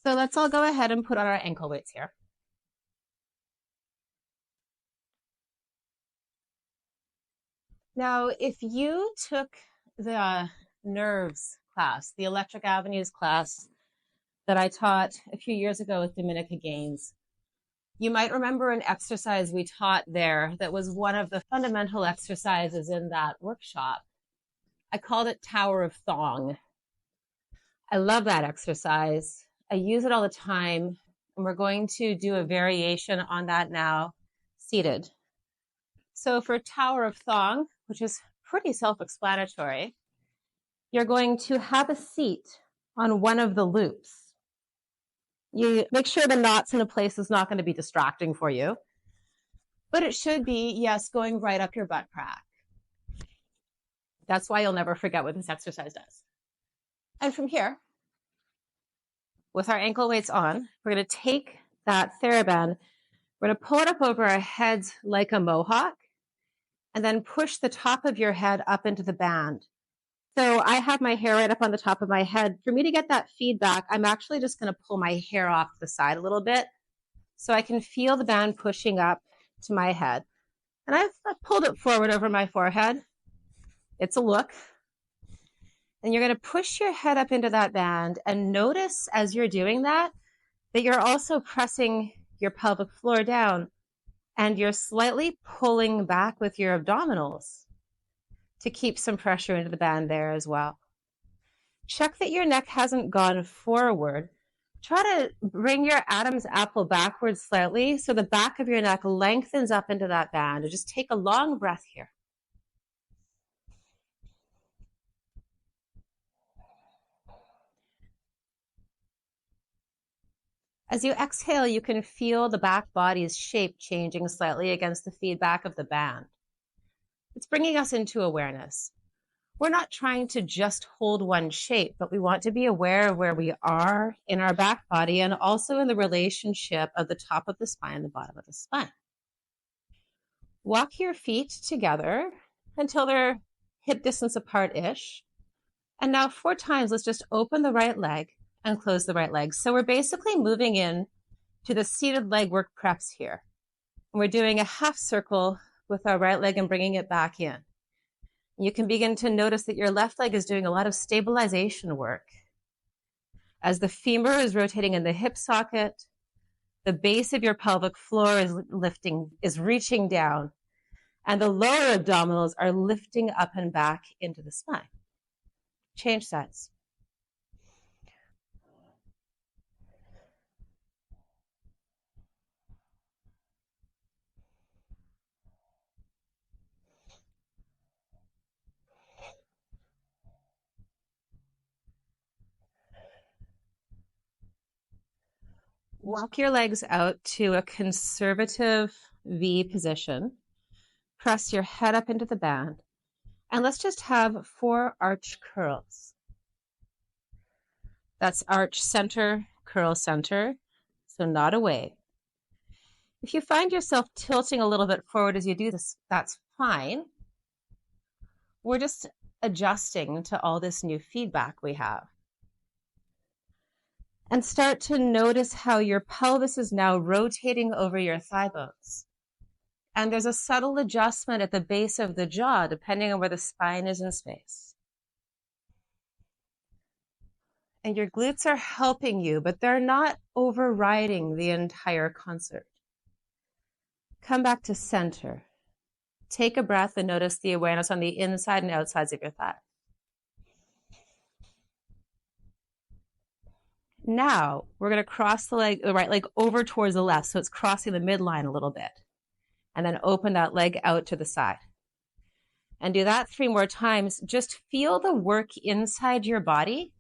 So let's all go ahead and put on our ankle weights here. Now, if you took the nerves class, the electric avenues class that I taught a few years ago with Dominica Gaines, you might remember an exercise we taught there that was one of the fundamental exercises in that workshop. I called it Tower of Thong. I love that exercise. I use it all the time, and we're going to do a variation on that now, seated. So for Tower of Thong, which is pretty self-explanatory, you're going to have a seat on one of the loops. You make sure the knot's in a place that's not going to be distracting for you, but it should be, yes, going right up your butt crack. That's why you'll never forget what this exercise does. And from here, with our ankle weights on, we're going to take that theraband, we're going to pull it up over our heads like a mohawk, and then push the top of your head up into the band. So I have my hair right up on the top of my head. For me to get that feedback, I'm actually just going to pull my hair off the side a little bit so I can feel the band pushing up to my head. And I've pulled it forward over my forehead. It's a look. And you're going to push your head up into that band and notice as you're doing that you're also pressing your pelvic floor down and you're slightly pulling back with your abdominals to keep some pressure into the band there as well. Check that your neck hasn't gone forward. Try to bring your Adam's apple backwards slightly so the back of your neck lengthens up into that band. And just take a long breath here. As you exhale, you can feel the back body's shape changing slightly against the feedback of the band. It's bringing us into awareness. We're not trying to just hold one shape, but we want to be aware of where we are in our back body and also in the relationship of the top of the spine and the bottom of the spine. Walk your feet together until they're hip distance apart-ish. And now 4 times, let's just open the right leg and close the right leg. So we're basically moving in to the seated leg work preps here. And we're doing a half circle with our right leg and bringing it back in. You can begin to notice that your left leg is doing a lot of stabilization work. As the femur is rotating in the hip socket, the base of your pelvic floor is reaching down, and the lower abdominals are lifting up and back into the spine. Change sides. Walk your legs out to a conservative V position. Press your head up into the band. And let's just have 4 arch curls. That's arch center, curl center, so not away. If you find yourself tilting a little bit forward as you do this, that's fine. We're just adjusting to all this new feedback we have. And start to notice how your pelvis is now rotating over your thigh bones. And there's a subtle adjustment at the base of the jaw, depending on where the spine is in space. And your glutes are helping you, but they're not overriding the entire concert. Come back to center. Take a breath and notice the awareness on the inside and outsides of your thigh. Now, we're going to cross the right leg over towards the left, so it's crossing the midline a little bit. And then open that leg out to the side. And do that 3 more times. Just feel the work inside your body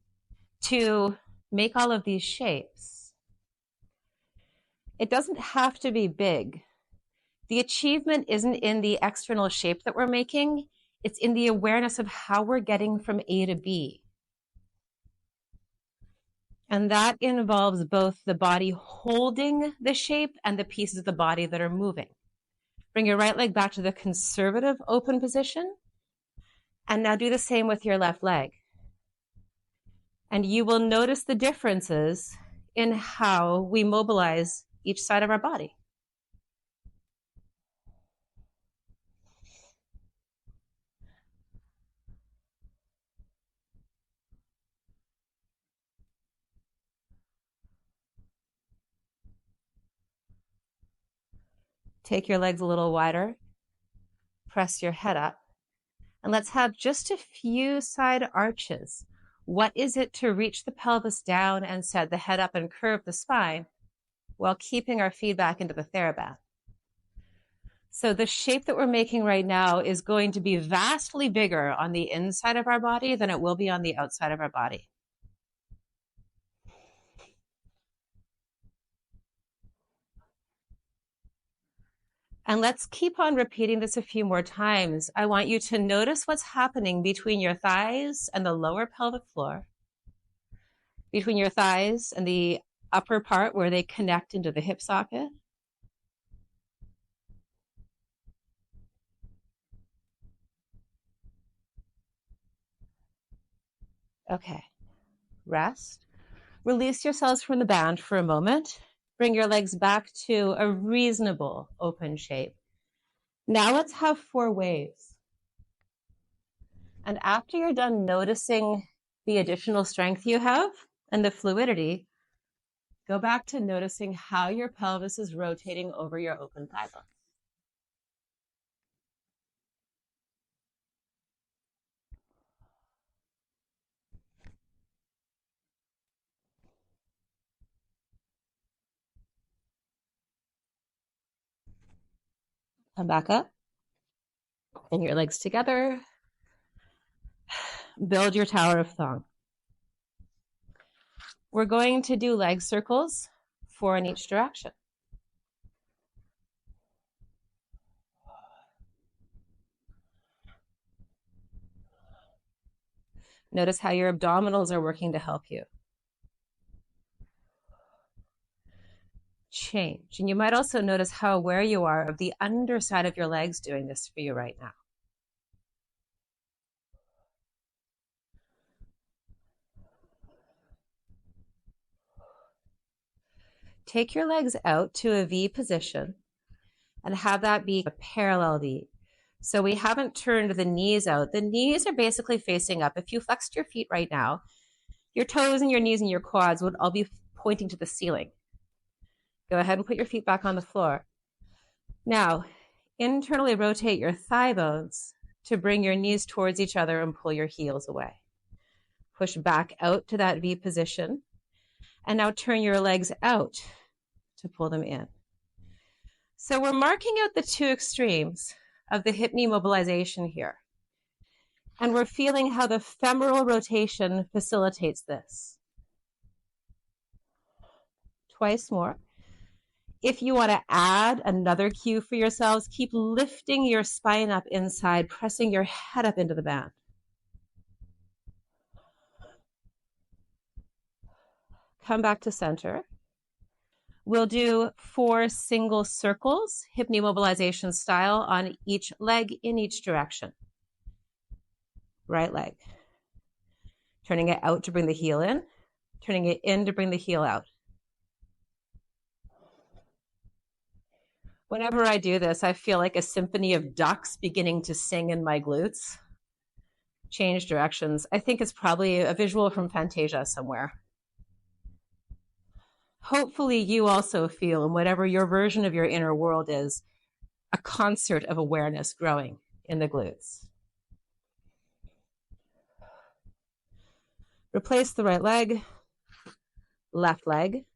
to make all of these shapes. It doesn't have to be big. The achievement isn't in the external shape that we're making. It's in the awareness of how we're getting from A to B. And that involves both the body holding the shape and the pieces of the body that are moving. Bring your right leg back to the conservative open position. And now do the same with your left leg. And you will notice the differences in how we mobilize each side of our body. Take your legs a little wider, press your head up, and let's have just a few side arches. What is it to reach the pelvis down and set the head up and curve the spine while keeping our feedback into the theraband? So the shape that we're making right now is going to be vastly bigger on the inside of our body than it will be on the outside of our body. And let's keep on repeating this a few more times. I want you to notice what's happening between your thighs and the lower pelvic floor, between your thighs and the upper part where they connect into the hip socket. Okay, rest. Release yourselves from the band for a moment. Bring your legs back to a reasonable open shape. Now let's have 4 waves. And after you're done noticing the additional strength you have and the fluidity, go back to noticing how your pelvis is rotating over your open thigh bone. Come back up. Bring your legs together. Build your tower of thong. We're going to do leg circles, 4 in each direction. Notice how your abdominals are working to help you. Change. And you might also notice how aware you are of the underside of your legs doing this for you right now. Take your legs out to a V position and have that be a parallel V. So we haven't turned the knees out. The knees are basically facing up. If you flexed your feet right now, your toes and your knees and your quads would all be pointing to the ceiling. Go ahead and put your feet back on the floor. Now, internally rotate your thigh bones to bring your knees towards each other and pull your heels away. Push back out to that V position. And now turn your legs out to pull them in. So we're marking out the 2 extremes of the hip knee mobilization here. And we're feeling how the femoral rotation facilitates this. Twice more. If you want to add another cue for yourselves, keep lifting your spine up inside, pressing your head up into the band. Come back to center. We'll do 4 single circles, hip knee mobilization style, on each leg in each direction. Right leg. Turning it out to bring the heel in, turning it in to bring the heel out. Whenever I do this, I feel like a symphony of ducks beginning to sing in my glutes. Change directions. I think it's probably a visual from Fantasia somewhere. Hopefully you also feel, in whatever your version of your inner world is, a concert of awareness growing in the glutes. Replace the right leg, left leg.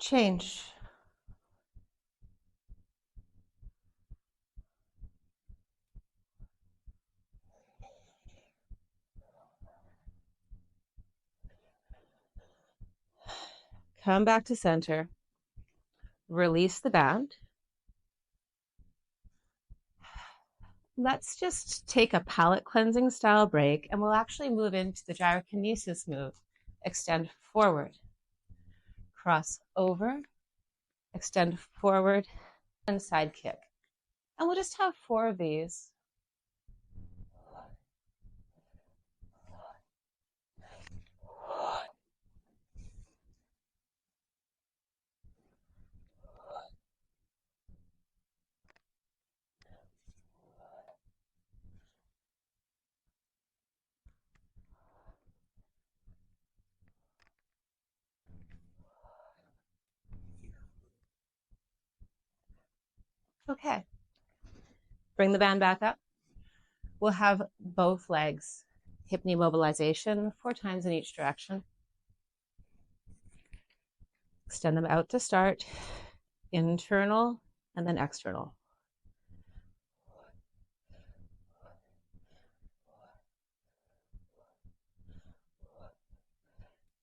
Change. Come back to center. Release the band. Let's just take a palate cleansing style break, and we'll actually move into the gyrokinesis move. Extend forward, cross over, extend forward, and side kick. And we'll just have 4 of these. Okay. Bring the band back up. We'll have both legs, hip knee mobilization, 4 times in each direction. Extend them out to start, internal and then external.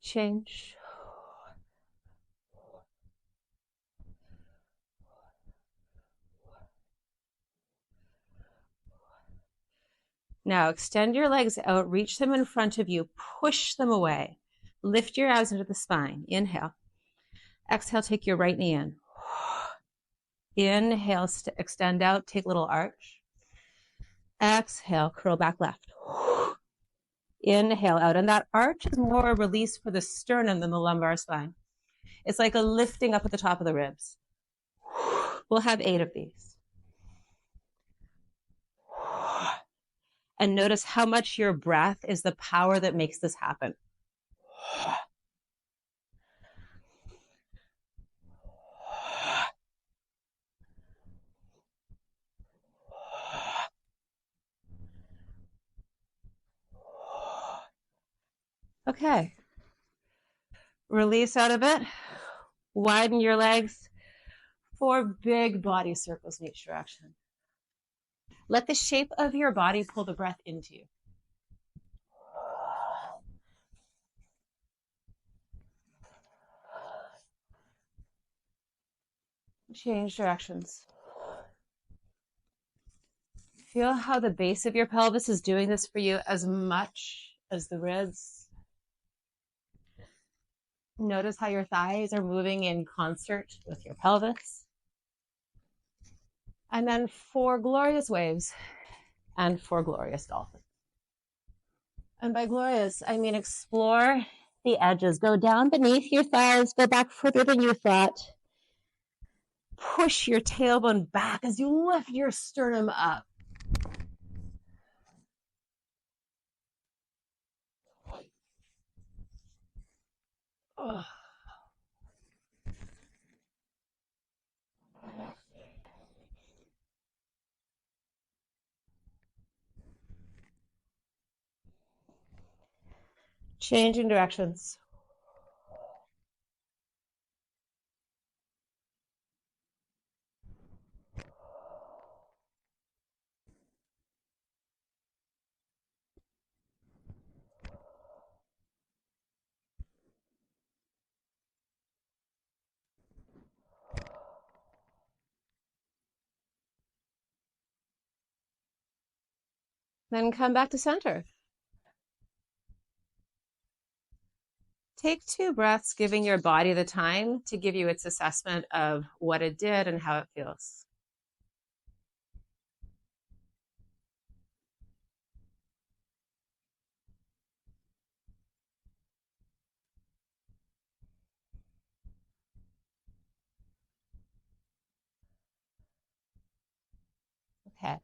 Change. Now extend your legs out, reach them in front of you, push them away. Lift your abs into the spine. Inhale. Exhale, take your right knee in. Inhale, extend out, take a little arch. Exhale, curl back left. Inhale out. And that arch is more a release for the sternum than the lumbar spine. It's like a lifting up at the top of the ribs. We'll have 8 of these. And notice how much your breath is the power that makes this happen. Okay. Release out of it. Widen your legs. 4 big body circles in each direction. Let the shape of your body pull the breath into you. Change directions. Feel how the base of your pelvis is doing this for you as much as the ribs. Notice how your thighs are moving in concert with your pelvis. And then 4 glorious waves and 4 glorious dolphins. And by glorious, I mean explore the edges. Go down beneath your thighs, go back further than you thought. Push your tailbone back as you lift your sternum up. Oh. Changing directions. Then come back to center. Take 2 breaths, giving your body the time to give you its assessment of what it did and how it feels. Okay.